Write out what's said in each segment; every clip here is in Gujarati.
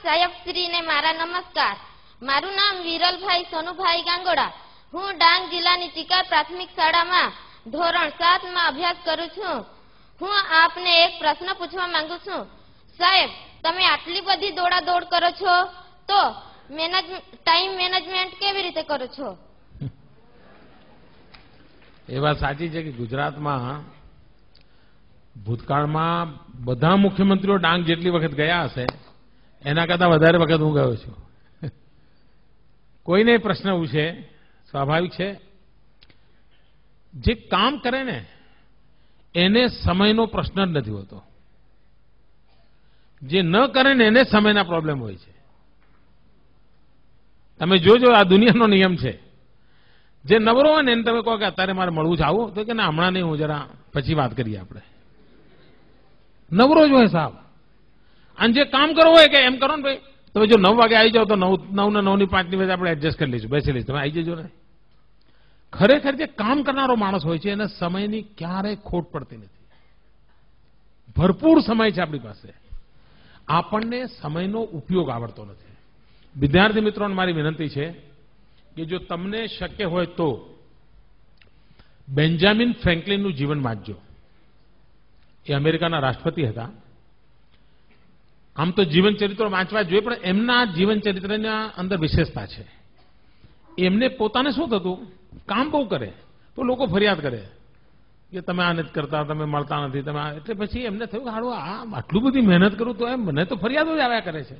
સાહેબશ્રીને મારા નમસ્કાર. મારું નામ વિરલભાઈ સોનુભાઈ ગાંગોડા. હું ડાંગ જિલ્લાની ચિકાર પ્રાથમિક શાળામાં ધોરણ 7 માં અભ્યાસ કરું છું. હું આપને એક પ્રશ્ન પૂછવા માંગુ છું. સાહેબ, તમે આટલી બધી દોડાદોડ કરો છો તો ટાઈમ મેનેજમેન્ટ કેવી રીતે કરો છો? એ વાત સાચી છે કે ગુજરાતમાં ભૂતકાળમાં બધા મુખ્યમંત્રીઓ ડાંગ જેટલી વખત ગયા હશે એના કરતા વધારે વખત હું ગયો છું. કોઈને પ્રશ્ન પૂછે, સ્વાભાવિક છે, જે કામ કરે ને એને સમયનો પ્રશ્ન જ નથી હોતો. જે ન કરે ને એને સમયના પ્રોબ્લેમ હોય છે. તમે જોજો, આ દુનિયાનો નિયમ છે. જે નવરો હોય ને એને તમે કહો કે અત્યારે મારે મળવું છે, આવું તો કે ના, હમણાં નહીં, હું જરા પછી વાત કરીએ આપણે. નવરો જ હોય સાહેબ. અને જે કામ કરવું હોય કે એમ કરો ને ભાઈ, તમે જો 9 વાગે આવી જાઓ તો 9 ને 9 ની 5 ની વચ્ચે આપણે એડજસ્ટ કરી લઈશું, બેસી લઈશું, તમે આવી જજો ને. ખરેખર જે કામ કરનારો માણસ હોય છે એને સમયની ક્યારેય ખોટ પડતી નથી. ભરપૂર સમય છે આપણી પાસે. આપણને સમયનો ઉપયોગ આવડતો નથી. વિદ્યાર્થી મિત્રોને મારી વિનંતી છે કે જો તમને શક્ય હોય તો બેન્જામિન ફ્રેન્કલિનનું જીવન વાંચજો. એ અમેરિકાના રાષ્ટ્રપતિ હતા. આમ તો જીવન ચરિત્રો વાંચવા જોઈએ, પણ એમના જીવન ચરિત્રના અંદર વિશેષતા છે. એમને પોતાને શું થતું, કામ બહુ કરે તો લોકો ફરિયાદ કરે કે તમે આ નથી કરતા, તમે મળતા નથી, તમે એટલે પછી એમને થયું કે હાડું આ આટલું બધી મહેનત કરું તો એમ મને તો ફરિયાદો જ આવ્યા કરે છે.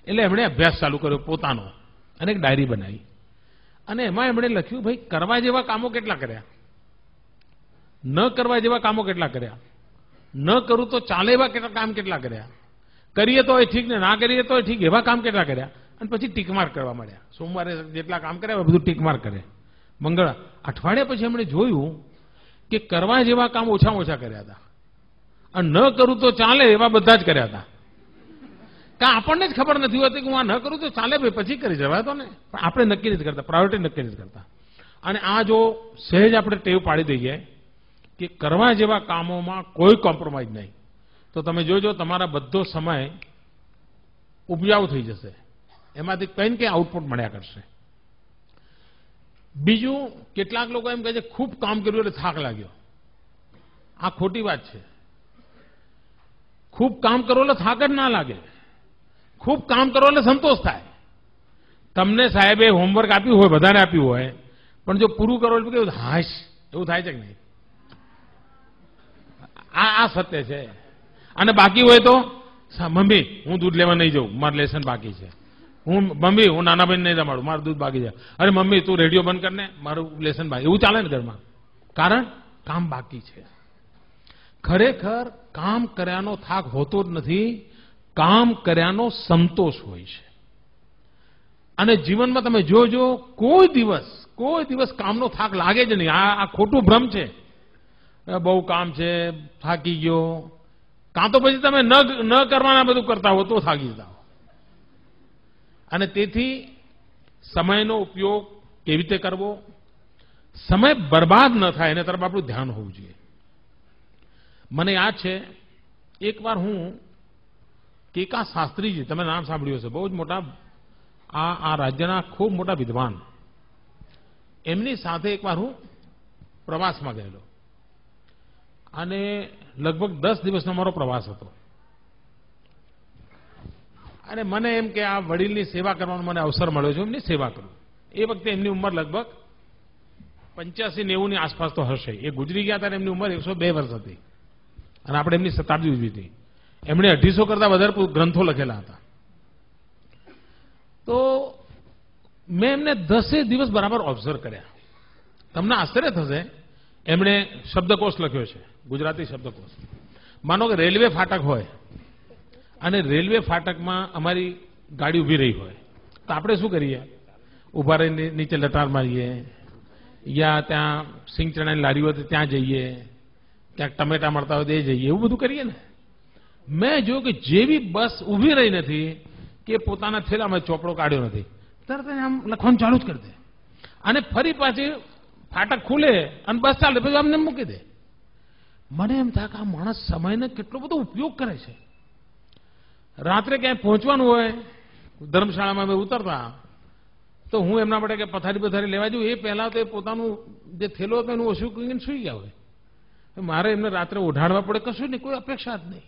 એટલે એમણે અભ્યાસ ચાલુ કર્યો પોતાનો અને એક ડાયરી બનાવી અને એમાં એમણે લખ્યું, ભાઈ કરવા જેવા કામો કેટલા કર્યા, ન કરવા જેવા કામો કેટલા કર્યા, ન કરું તો ચાલે એવા કામ કેટલા કર્યા, કરીએ તો એ ઠીક ને ના કરીએ તો ઠીક એવા કામ કેટલા કર્યા. અને પછી ટીકમાર્ક કરવા માંડ્યા. સોમવારે જેટલા કામ કર્યા બધું ટીકમાર્ક કરે. અઠવાડિયા પછી એમણે જોયું કે કરવા જેવા કામ ઓછામાં ઓછા કર્યા હતા અને ન કરું તો ચાલે એવા બધા જ કર્યા હતા. કારણ આપણને જ ખબર નથી હોતી કે હું આ ન કરું તો ચાલે, ભાઈ પછી કરી જવાય તો ને, પણ આપણે નક્કી નથી કરતા, પ્રાયોરિટી નક્કી નથી કરતા. અને આ જો સહેજ આપણે ટેવ પાડી દઈએ કે કરવા જેવા કામોમાં કોઈ કોમ્પ્રોમાઇઝ નહીં, તો તમે જોજો તમારા બધો સમય ઉપજાઉ થઈ જશે. એમાંથી કંઈ ને કંઈ આઉટપુટ મળ્યા કરશે. બીજું, કેટલાક લોકો એમ કહે છે ખૂબ કામ કર્યું એટલે થાક લાગ્યો. આ ખોટી વાત છે. ખૂબ કામ કરો એટલે થાક જ ના લાગે. ખૂબ કામ કરો એટલે સંતોષ થાય. તમને સાહેબે હોમવર્ક આપ્યું હોય, બધાને આપ્યું હોય, પણ જો પૂરું કરો એટલે કેવું હાશ એવું થાય છે કે નહીં? આ સત્ય છે. અને બાકી હોય તો મમ્મી હું દૂધ લેવા નહીં જાઉં, મારું લેસન બાકી છે. મમ્મી હું નાના ભાઈને નહીં રમાડું, મારું દૂધ બાકી છે. અરે મમ્મી તું રેડિયો બંધ કરને, મારું લેસન બાકી. એવું ચાલે ને ઘરમાં? કારણ કામ બાકી છે. ખરેખર કામ કર્યાનો થાક હોતો જ નથી, કામ કર્યાનો સંતોષ હોય છે. અને જીવનમાં તમે જોજો, કોઈ દિવસ કામનો થાક લાગે જ નહીં. આ ખોટું ભ્રમ છે. બહુ કામ છે, થાકી ગયો. કાં તો પછી તમે ન કરવાના બધું કરતા હો તો થાકી જતા હો. અને તેથી સમયનો ઉપયોગ કેવી રીતે કરવો, સમય બરબાદ ન થાય એના તરફ આપણું ધ્યાન હોવું જોઈએ. મને યાદ છે એકવાર હું કેકા શાસ્ત્રીજી, તમે નામ સાંભળ્યું હશે, બહુ જ મોટા આ રાજ્યના ખૂબ મોટા વિદ્વાન, એમની સાથે એકવાર હું પ્રવાસમાં ગયેલો અને લગભગ 10 દિવસનો મારો પ્રવાસ હતો. અને મને એમ કે આ વડીલની સેવા કરવાનો મને અવસર મળ્યો છે, એમની સેવા કરું. એ વખતે એમની ઉંમર લગભગ 85-90 ની આસપાસ તો હશે. એ ગુજરી ગયા ત્યારે એમની ઉંમર 102 વર્ષ હતી અને આપણે એમની શતાબ્દી ઉજવી હતી. એમણે 250 કરતા વધારે ગ્રંથો લખેલા હતા. તો મેં એમને 10 દિવસ બરાબર ઓબ્ઝર્વ કર્યા. તમને આશ્ચર્ય થશે, એમણે શબ્દકોશ લખ્યો છે, ગુજરાતી શબ્દકોશ. માનો કે રેલવે ફાટક હોય અને રેલવે ફાટકમાં અમારી ગાડી ઊભી રહી હોય તો આપણે શું કરીએ? ઊભા રહીને નીચે લટાર મારીએ, યા ત્યાં સિંગ ચણાની લારી હોય તો ત્યાં જઈએ, ક્યાંક ટમેટા મળતા હોય તો એ જઈએ, એવું બધું કરીએ ને. મેં જોયું કે જેવી બસ ઊભી રહી નથી કે પોતાના થેલામાં ચોપડો કાઢ્યો નથી, તરત આમ લખવાનું ચાલુ જ કરી દે અને ફરી પાછી ફાટક ખુલે અને બસ ચાલે પછી અમને મૂકી દે. મને એમ થાય કે આ માણસ સમયનો કેટલો બધો ઉપયોગ કરે છે. રાત્રે ક્યાંય પહોંચવાનું હોય ધર્મશાળામાં અમે ઉતરતા તો હું એમના માટે કે પથારી લેવા જઉં એ પહેલા તો એ પોતાનું જે થેલો હતો એનું ઓછું કરીને સૂઈ ગયા હોય. મારે એમને રાત્રે ઓઢાડવા પડે, કશું નહીં, કોઈ અપેક્ષા જ નહીં.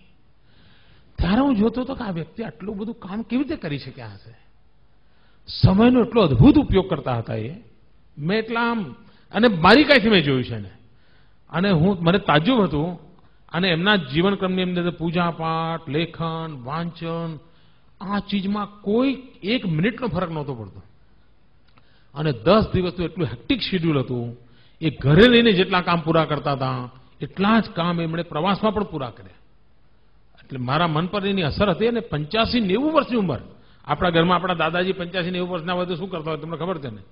ત્યારે હું જોતો હતો કે આ વ્યક્તિ આટલું બધું કામ કેવી રીતે કરી શક્યા હશે. સમયનો એટલો અદભુત ઉપયોગ કરતા હતા એ. મેં એટલા આમ અને બારીકાઈથી મેં જોયું છે ને. અને મને તાજ્જુબ હતું. અને એમના જીવનક્રમની અંદર પૂજા પાઠ, લેખન, વાંચન, આ ચીજમાં કોઈ 1 મિનિટનો ફરક નહોતો પડતો. અને 10 દિવસનું એટલું હેક્ટિક શેડ્યુલ હતું. એ ઘરે રહીને જેટલા કામ પૂરા કરતા હતા એટલા જ કામ એમણે પ્રવાસમાં પણ પૂરા કર્યા. એટલે મારા મન પર એની અસર હતી. અને 85-90 વર્ષની ઉંમર, આપણા ઘરમાં આપણા દાદાજી 85-90 વર્ષના હોય તો શું કરતા હોય તમને ખબર છે ને.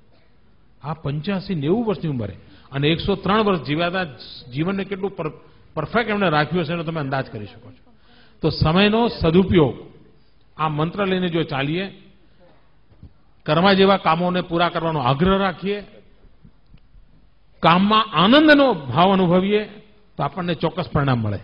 આ 85-90 વર્ષની ઉંમરે અને 103 વર્ષ જીવ્યા, જીવનને કેટલું પરફેક્ટ એમણે રાખ્યું હશે એનો તમે અંદાજ કરી શકો છો. તો સમયનો સદુપયોગ આ મંત્ર લઈને જો ચાલીએ, કરવા જેવા કામોને પૂરા કરવાનો આગ્રહ રાખીએ, કામમાં આનંદનો ભાવ અનુભવીએ તો આપણને ચોક્કસ પરિણામ મળે.